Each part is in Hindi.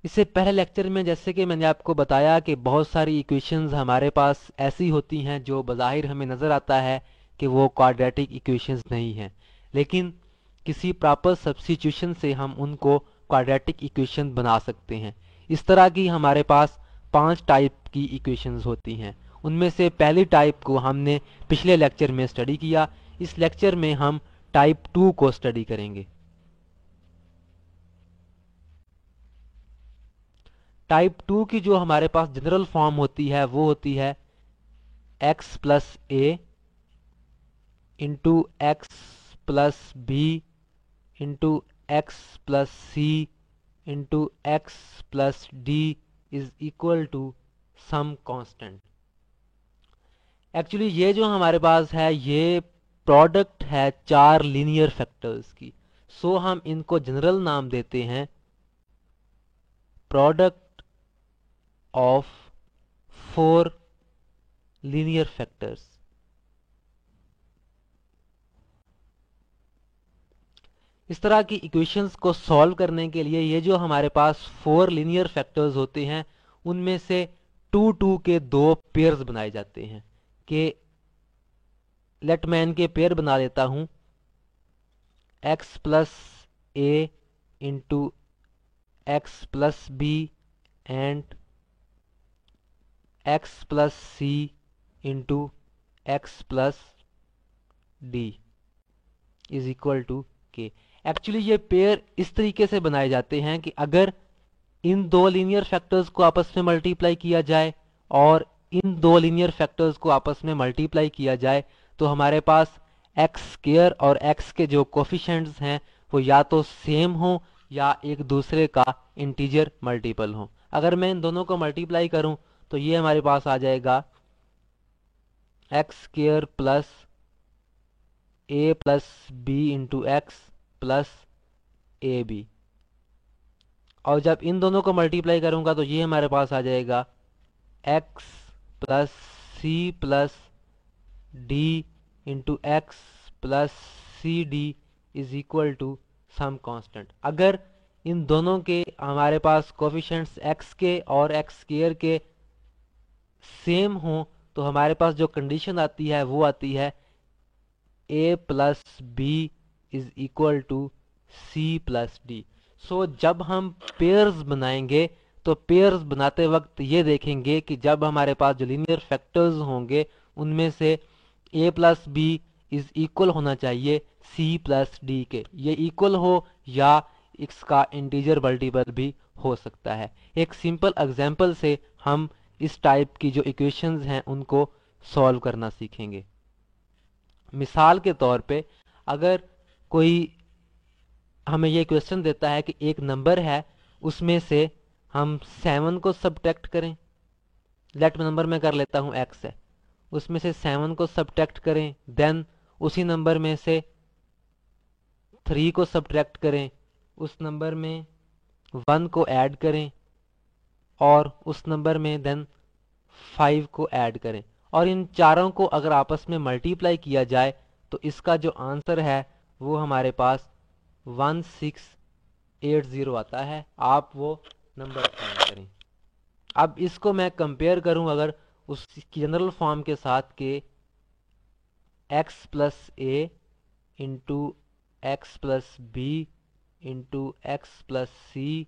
इससे पहले लेक्चर में जैसे कि मैंने आपको बताया कि बहुत सारी इक्वेशंस हमारे पास ऐसी होती हैं जो बज़ाहिर हमें नज़र आता है कि वो क्वाड्रेटिक इक्वेशंस नहीं हैं, लेकिन किसी प्रॉपर सब्स्टिट्यूशन से हम उनको क्वाड्रेटिक इक्वेशन बना सकते हैं। इस तरह की हमारे पास 5 टाइप की इक्वेशंस होती हैं। उनमें से पहली टाइप को हमने पिछले लेक्चर में स्टडी किया। इस लेक्चर में हम टाइप 2 को स्टडी करेंगे। टाइप 2 की जो हमारे पास जनरल फॉर्म होती है वो होती है x plus A into X plus B into X plus C into X plus D is equal to some constant. Actually ये जो हमारे पास है ये प्रोडक्ट है 4 लीनियर फैक्टर्स की। सो हम इनको जनरल नाम देते हैं प्रोडक्ट ऑफ 4 लीनियर फैक्टर्स। इस तरह की इक्वेशंस को सॉल्व करने के लिए ये जो हमारे पास 4 लीनियर फैक्टर्स होते हैं उनमें से 2 के 2 पेयर्स बनाए जाते हैं। कि लेट मैं इनके पेयर बना लेता हूँ x plus A into X plus B and X plus C into X plus D is equal to K. Actually ये पेयर इस तरीके से बनाए जाते हैं कि अगर इन दो लीनियर फैक्टर्स को आपस में मल्टीप्लाई किया जाए और इन दो लीनियर फैक्टर्स को आपस में मल्टीप्लाई किया जाए तो हमारे पास एक्स स्क्वायर और एक्स के जो कोफिशिएंट्स हैं वो या तो सेम हो या एक दूसरे का इंटीजर मल्टीपल हो। अगर मैं इन दोनों को मल्टीप्लाई करूं तो ये हमारे पास आ जाएगा X square plus A plus B into X plus A B. और जब इन दोनों को मल्टीप्लाई करूंगा तो ये हमारे पास आ जाएगा X plus C plus D into X plus C D is equal to some constant. अगर इन दोनों के हमारे पास कोफिशिएंट्स एक्स के और एक्स स्क्वायर के सेम हो तो हमारे पास जो कंडीशन आती है वो आती है A plus B is equal to C plus D. So जब हम पेयर्स बनाएंगे तो पेयर्स बनाते वक्त ये देखेंगे कि जब हमारे पास जो लीनियर फैक्टर्स होंगे उनमें से ए प्लस बी इज इक्वल होना चाहिए सी प्लस डी के। ये इक्वल हो या इसका इंटीजर मल्टीपल भी हो सकता है। एक सिंपल एग्जांपल से हम इस टाइप की जो इक्वेशंस हैं उनको सॉल्व करना सीखेंगे। मिसाल के तौर पे अगर कोई हमें ये क्वेश्चन देता है कि एक नंबर है उसमें से हम 7 को सब्ट्रैक्ट करें। लेट नंबर में कर लेता हूँ x है, उसमें से 7 को सब्ट्रैक्ट करें, देन उसी नंबर में से 3 को सब्ट्रैक्ट करें, उस नंबर में 1 को ऐड करें और उस नंबर में देन 5 को ऐड करें और इन चारों को अगर आपस में मल्टीप्लाई किया जाए तो इसका जो आंसर है वो हमारे पास 1680 आता है। आप वो नंबर फाइंड करें। अब इसको मैं कंपेयर करूं अगर उसकी जनरल फॉर्म के साथ के x plus A into X plus B into X plus C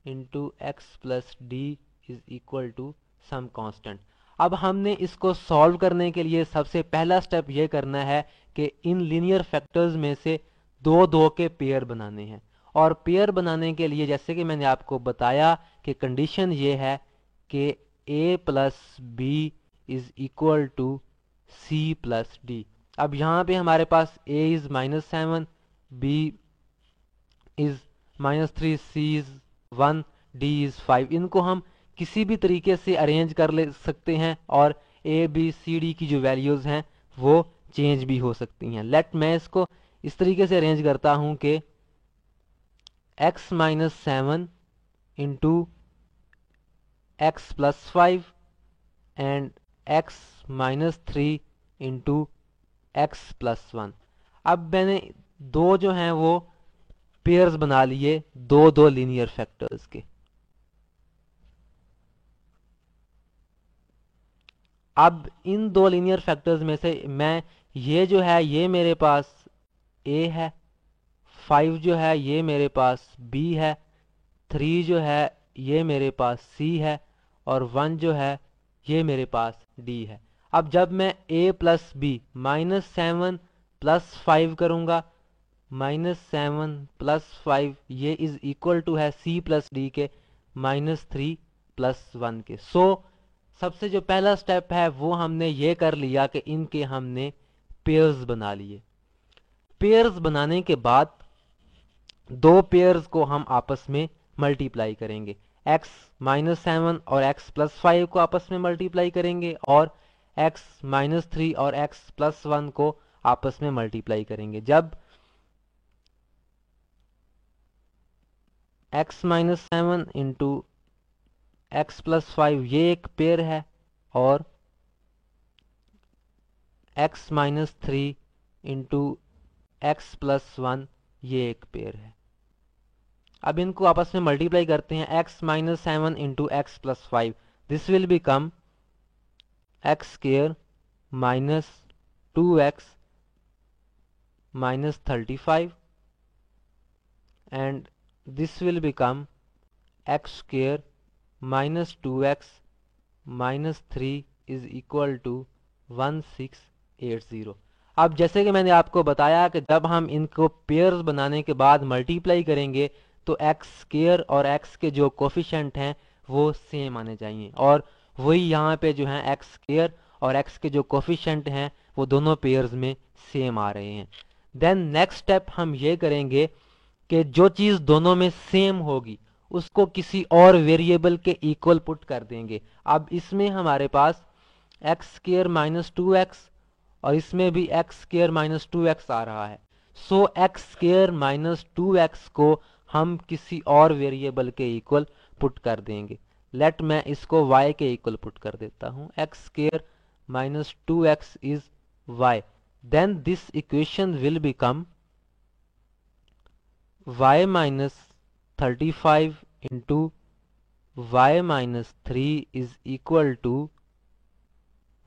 into X plus D is equal to some constant. अब हमने इसको सॉल्व करने के लिए सबसे पहला स्टेप ये करना है कि इन लीनियर फैक्टर्स में से दो दो के पेयर बनाने हैं। और पेयर बनाने के लिए जैसे कि मैंने आपको बताया कि कंडीशन ये है कि a plus B is equal to C plus D. अब यहाँ पे हमारे पास a is -7, b is -3, c is 1, d is 5। इनको हम किसी भी तरीके से अरेंज कर ले सकते हैं और ए बी सी डी की जो वैल्यूज़ हैं वो चेंज भी हो सकती हैं। लेट मैं इसको इस तरीके से अरेंज करता हूँ कि x -7 into X plus 5 and x -3 into X plus 1। अब मैंने दो जो हैं वो पेयर्स बना लिए दो दो लीनियर फैक्टर्स के। अब इन दो लीनियर फैक्टर्स में से मैं ये जो है ये मेरे पास a है, 5 जो है ये मेरे पास b है, 3 जो है ये मेरे पास c है और 1 जो है ये मेरे पास d है। अब जब मैं a प्लस बी -7 प्लस 5 करूँगा, -7 प्लस 5 ये इज इक्वल टू है c प्लस डी के -3 प्लस 1 के। सबसे जो पहला स्टेप है वो हमने ये कर लिया कि इनके हमने पेयर्स बना लिए। पेयर्स बनाने के बाद दो पेयर्स को हम आपस में मल्टीप्लाई करेंगे, x -7 और x प्लस 5 को आपस में मल्टीप्लाई करेंगे और x -3 और x प्लस 1 को आपस में मल्टीप्लाई करेंगे। जब x -7 इंटू x प्लस 5 ये एक पेयर है और x -3 इंटू x प्लस 1 ये एक पेयर है। अब इनको आपस में मल्टीप्लाई करते हैं, x -7 into x plus 5, this will become x square minus 2x -35 and this will become x square minus 2x minus 3 is equal to 1680। अब जैसे कि मैंने आपको बताया कि जब हम इनको पेयर्स बनाने के बाद मल्टीप्लाई करेंगे तो x स्क्वायर और x के जो कोफिशिएंट हैं वो सेम आने चाहिए और वही यहाँ पे जो है x स्क्वायर और x के जो कोफिशिएंट हैं वो दोनों पेयर्स में सेम आ रहे हैं। देन नेक्स्ट स्टेप हम ये करेंगे कि जो चीज़ दोनों में सेम होगी उसको किसी और वेरिएबल के इक्वल पुट कर देंगे। अब इसमें हमारे पास एक्स स्क्वायर माइनस 2x और इसमें भी एक्स स्क्वायर माइनस 2x आ रहा है। एक्स स्क्वायर माइनस 2x को हम किसी और वेरिएबल के इक्वल पुट कर देंगे। लेट मैं इसको y के इक्वल पुट कर देता हूँ, x square minus 2x is y, then this equation will become y minus 35 into y minus 3 is equal to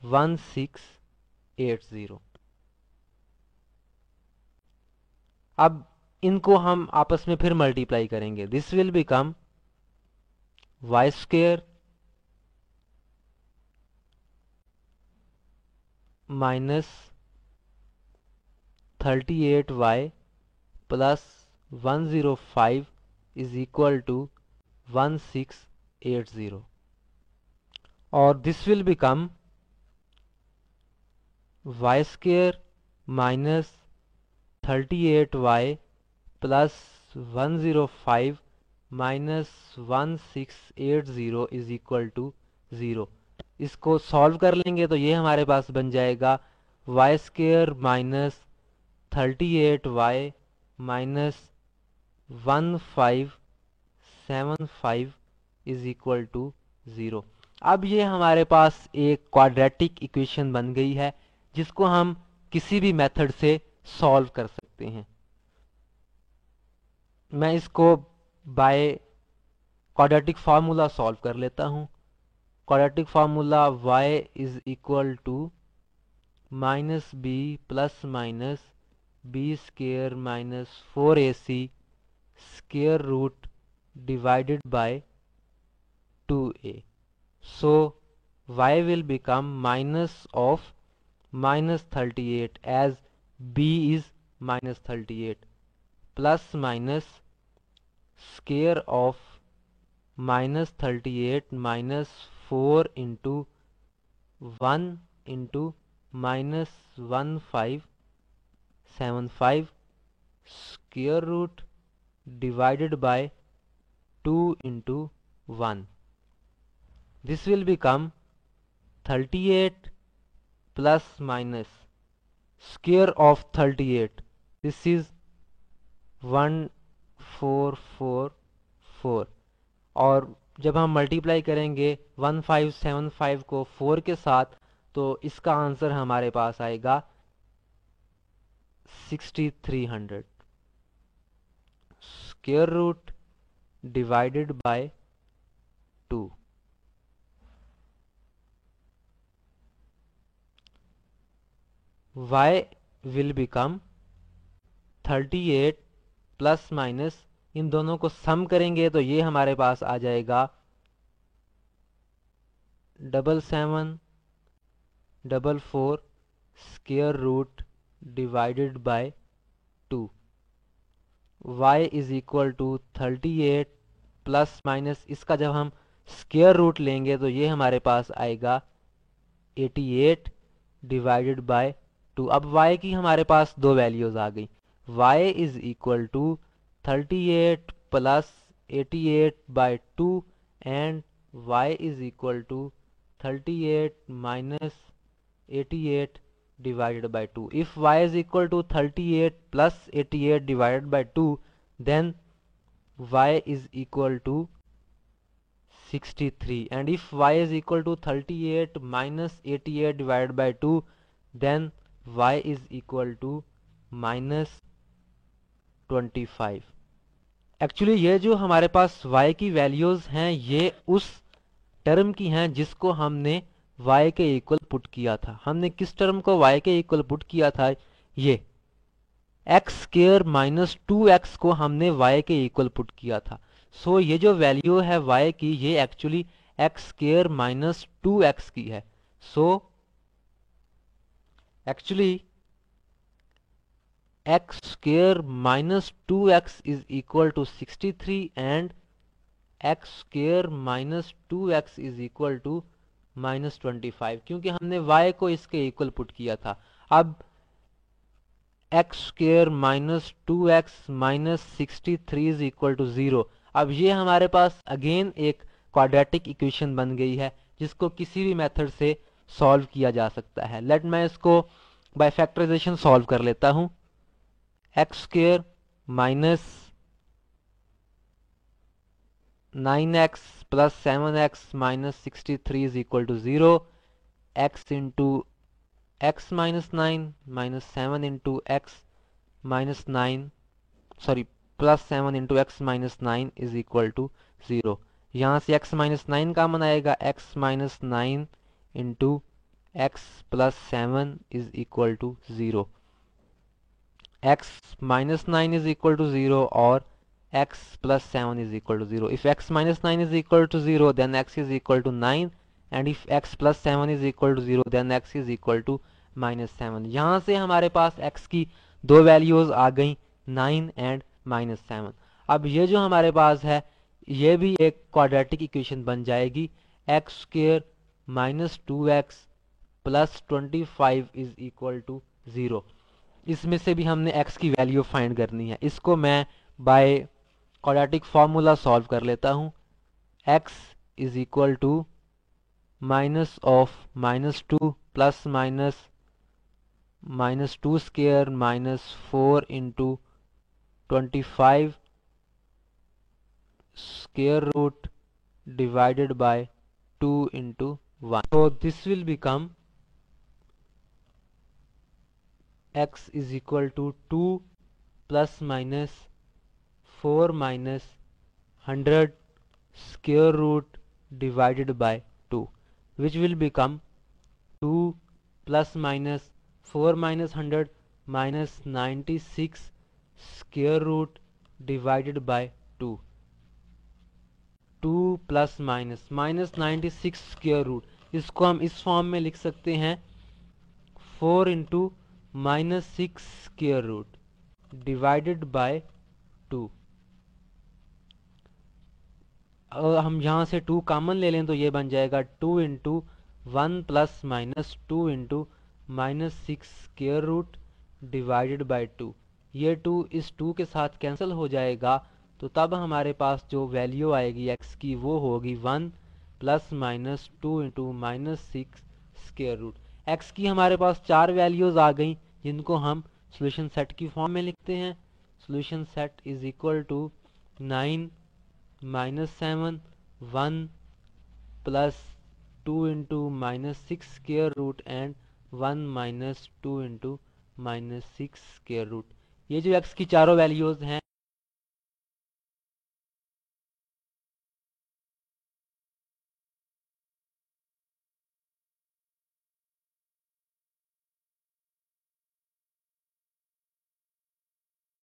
1680। अब इनको हम आपस में फिर मल्टीप्लाई करेंगे, this will become y square minus 38y plus 105 is equal to 1680 और this will become y square minus 38y plus 105 minus 1680 is equal to 0। इसको सॉल्व कर लेंगे तो ये हमारे पास बन जाएगा y square minus 38y minus 1575 is equal to 0। अब ये हमारे पास एक क्वाड्रेटिक इक्वेशन बन गई है जिसको हम किसी भी मेथड से सॉल्व कर सकते हैं। मैं इसको बाय क्वाड्रेटिक फार्मूला सॉल्व कर लेता हूँ। Quadratic formula y is equal to minus B plus minus B square minus 4ac square root divided by 2a. So y will become minus of minus 38 as b is minus 38 plus minus square of minus 38 minus 4 into 1 into minus 1575 square root divided by 2 into 1. This will become 38 plus minus square of 38. This is 1444 और जब हम मल्टीप्लाई करेंगे 1575 को 4 के साथ तो इसका आंसर हमारे पास आएगा 6300 square root divided by 2। y will become 38 plus minus, इन दोनों को सम करेंगे तो ये हमारे पास आ जाएगा 7744 square root divided by 2। y is equal to 38 plus minus, इसका जब हम स्क्वायर रूट लेंगे तो ये हमारे पास आएगा 88 डिवाइडेड बाय 2। अब y की हमारे पास दो वैल्यूज आ गई, y is equal to 38 plus 88 by 2 and y is equal to 38 minus 88 divided by 2. If y is equal to 38 plus 88 divided by 2, then y is equal to 63. And if y is equal to 38 minus 88 divided by 2, then y is equal to minus 25. Actually ये जो हमारे पास y की वैल्यूज हैं ये उस टर्म की हैं जिसको हमने y के इक्वल पुट किया था। हमने किस टर्म को y के इक्वल पुट किया था? ये एक्स स्क्वायर माइनस 2x को हमने y के इक्वल पुट किया था। सो ये जो वैल्यू है y की ये actually X square minus 2x की है। So actually X square minus 2x is equal to 63 and X square minus 2x is equal to minus 25, क्योंकि हमने y को इसके इक्वल पुट किया था। अब X square minus 2x minus 63 is equal to 0। अब ये हमारे पास अगेन एक क्वाड्रेटिक इक्वेशन बन गई है जिसको किसी भी मेथड से सॉल्व किया जा सकता है। लेट मैं इसको बाय फैक्टराइजेशन सॉल्व कर लेता हूं। X square minus 9x plus 7x minus 63 is equal to 0, x into X minus 9 minus 7 into X minus 9 sorry plus 7 into X minus 9 is equal to 0। यहाँ से x माइनस 9 कॉमन आएगा, x minus 9 into X plus 7 is equal to 0। x minus 9 is equal to 0 or x plus 7 is equal to 0. If x minus 9 is equal to 0 then x is equal to 9, and if x plus 7 is equal to 0 then x is equal to minus 7. यहाँ से हमारे पास x की दो वैल्यूज आ गई 9 एंड माइनस 7। अब ये जो हमारे पास है ये भी एक क्वाड्रेटिक इक्वेशन बन जाएगी, X square minus 2x plus 25 is equal to 0। इसमें से भी हमने x की वैल्यू फाइंड करनी है। इसको मैं बाय क्वाड्रेटिक फार्मूला सॉल्व कर लेता हूँ। x is equal to minus of minus 2 plus minus minus 2 square minus 4 into 25 square root divided by 2 into 1। So this will become x is equal to 2 plus minus 4 minus 100 square root divided by 2, which will become 2 plus minus 4 minus 100 minus 96 square root divided by 2। 2 plus minus minus 96 square root, इसको हम इस फॉर्म में लिख सकते हैं 4 into minus 6 square root divided by 2। अगर हम यहाँ से 2 कॉमन ले लें तो ये बन जाएगा 2 into 1 plus minus 2 into minus 6 square root divided by 2। ये 2 इस 2 के साथ कैंसिल हो जाएगा, तो तब हमारे पास जो वैल्यू आएगी x की वो होगी 1 plus minus 2 into minus 6 square root. x की हमारे पास 4 वैल्यूज आ गई जिनको हम सॉल्यूशन सेट की फॉर्म में लिखते हैं। Solution set is equal to 9 minus 7 1 plus 2 into minus 6 square root and 1 minus 2 into minus 6 square root. ये जो x की चारों वैल्यूज हैं